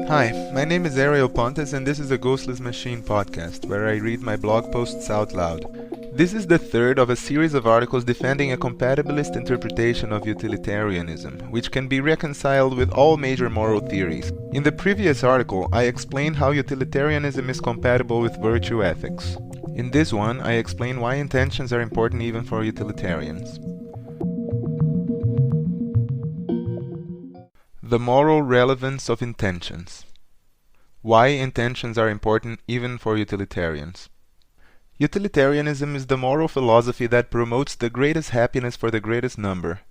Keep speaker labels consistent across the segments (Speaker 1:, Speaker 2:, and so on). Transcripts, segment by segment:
Speaker 1: Hi, my name is Ariel Pontes and this is a Ghostless Machine podcast where I read my blog posts out loud. This is the third of a series of articles defending a compatibilist interpretation of utilitarianism, which can be reconciled with all major moral theories. In the previous article, I explained how utilitarianism is compatible with virtue ethics. In this one, I explain why intentions are important even for utilitarians. The moral relevance of intentions. Why intentions are important even for utilitarians. Utilitarianism is the moral philosophy that promotes the greatest happiness for the greatest number.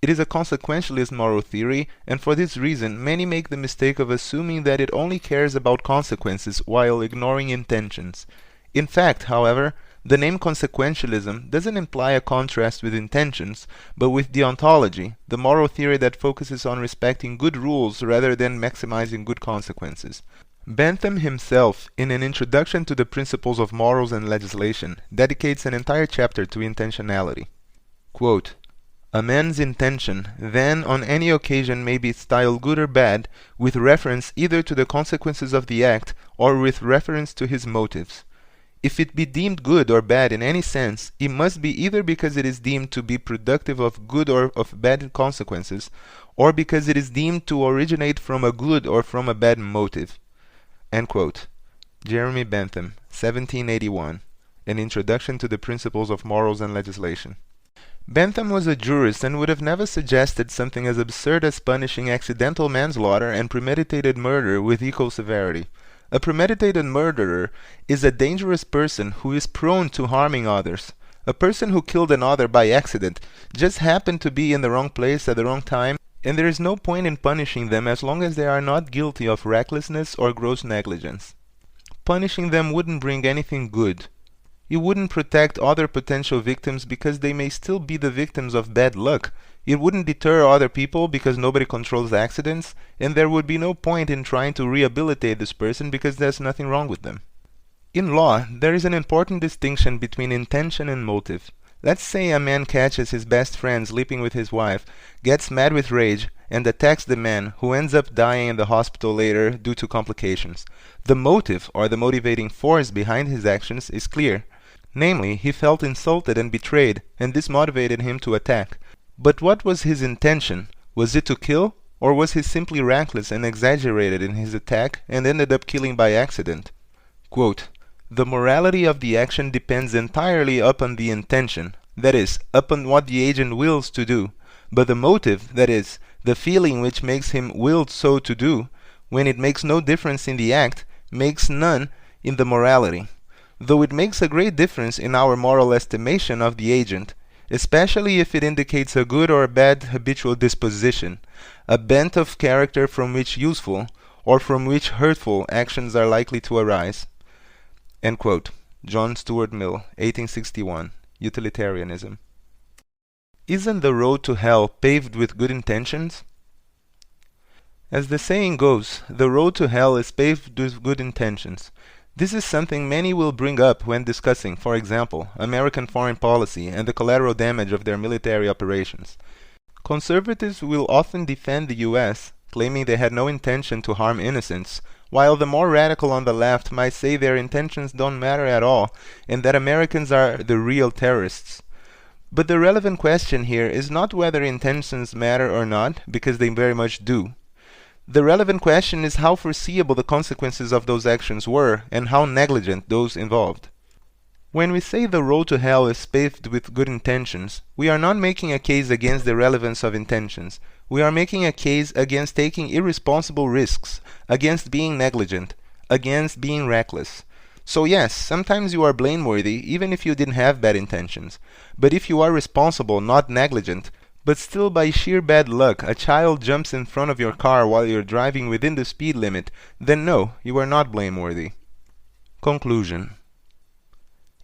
Speaker 1: It is a consequentialist moral theory, and for this reason many make the mistake of assuming that it only cares about consequences while ignoring intentions. In fact, however, the name consequentialism doesn't imply a contrast with intentions, but with deontology, the moral theory that focuses on respecting good rules rather than maximizing good consequences. Bentham himself, in an introduction to the principles of morals and legislation, dedicates an entire chapter to intentionality. Quote, "A man's intention then on any occasion may be styled good or bad, with reference either to the consequences of the act or with reference to his motives. If it be deemed good or bad in any sense, it must be either because it is deemed to be productive of good or of bad consequences, or because it is deemed to originate from a good or from a bad motive." End quote. Jeremy Bentham, 1781, An Introduction to the Principles of Morals and Legislation. Bentham was a jurist and would have never suggested something as absurd as punishing accidental manslaughter and premeditated murder with equal severity. A premeditated murderer is a dangerous person who is prone to harming others. A person who killed another by accident just happened to be in the wrong place at the wrong time, and there is no point in punishing them as long as they are not guilty of recklessness or gross negligence. Punishing them wouldn't bring anything good. It wouldn't protect other potential victims because they may still be the victims of bad luck. It wouldn't deter other people because nobody controls accidents, and there would be no point in trying to rehabilitate this person because there's nothing wrong with them. In law, there is an important distinction between intention and motive. Let's say a man catches his best friend sleeping with his wife, gets mad with rage, and attacks the man, who ends up dying in the hospital later due to complications. The motive, or the motivating force behind his actions, is clear. Namely, he felt insulted and betrayed, and this motivated him to attack. But what was his intention? Was it to kill, or was he simply reckless and exaggerated in his attack and ended up killing by accident? Quote, "The morality of the action depends entirely upon the intention, that is, upon what the agent wills to do, but the motive, that is, the feeling which makes him will so to do, when it makes no difference in the act, makes none in the morality, though it makes a great difference in our moral estimation of the agent, especially if it indicates a good or a bad habitual disposition, a bent of character from which useful, or from which hurtful, actions are likely to arise." End quote. John Stuart Mill, 1861, Utilitarianism. Isn't the road to hell paved with good intentions? As the saying goes, the road to hell is paved with good intentions. This is something many will bring up when discussing, for example, American foreign policy and the collateral damage of their military operations. Conservatives will often defend the US, claiming they had no intention to harm innocents, while the more radical on the left might say their intentions don't matter at all and that Americans are the real terrorists. But the relevant question here is not whether intentions matter or not, because they very much do. The relevant question is how foreseeable the consequences of those actions were and how negligent those involved. When we say the road to hell is paved with good intentions, we are not making a case against the relevance of intentions. We are making a case against taking irresponsible risks, against being negligent, against being reckless. So yes, sometimes you are blameworthy even if you didn't have bad intentions. But if you are responsible, not negligent, but still by sheer bad luck a child jumps in front of your car while you're driving within the speed limit, then no, you are not blameworthy. Conclusion.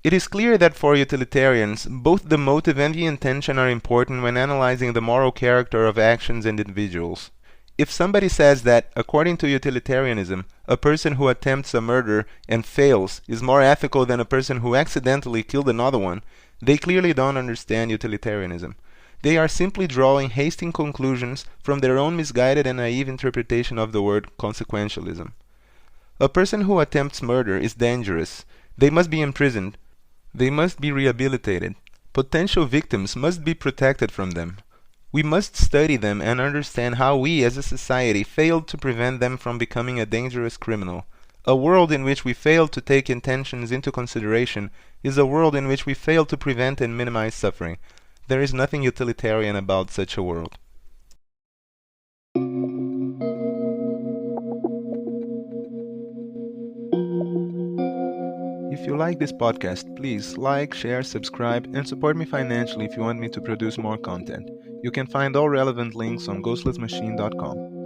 Speaker 1: It is clear that for utilitarians, both the motive and the intention are important when analyzing the moral character of actions and individuals. If somebody says that, according to utilitarianism, a person who attempts a murder and fails is more ethical than a person who accidentally killed another one, they clearly don't understand utilitarianism. They are simply drawing hasty conclusions from their own misguided and naive interpretation of the word consequentialism. A person who attempts murder is dangerous. They must be imprisoned. They must be rehabilitated. Potential victims must be protected from them. We must study them and understand how we as a society failed to prevent them from becoming a dangerous criminal. A world in which we fail to take intentions into consideration is a world in which we fail to prevent and minimize suffering. There is nothing utilitarian about such a world. If you like this podcast, please like, share, subscribe, and support me financially if you want me to produce more content. You can find all relevant links on ghostlessmachine.com.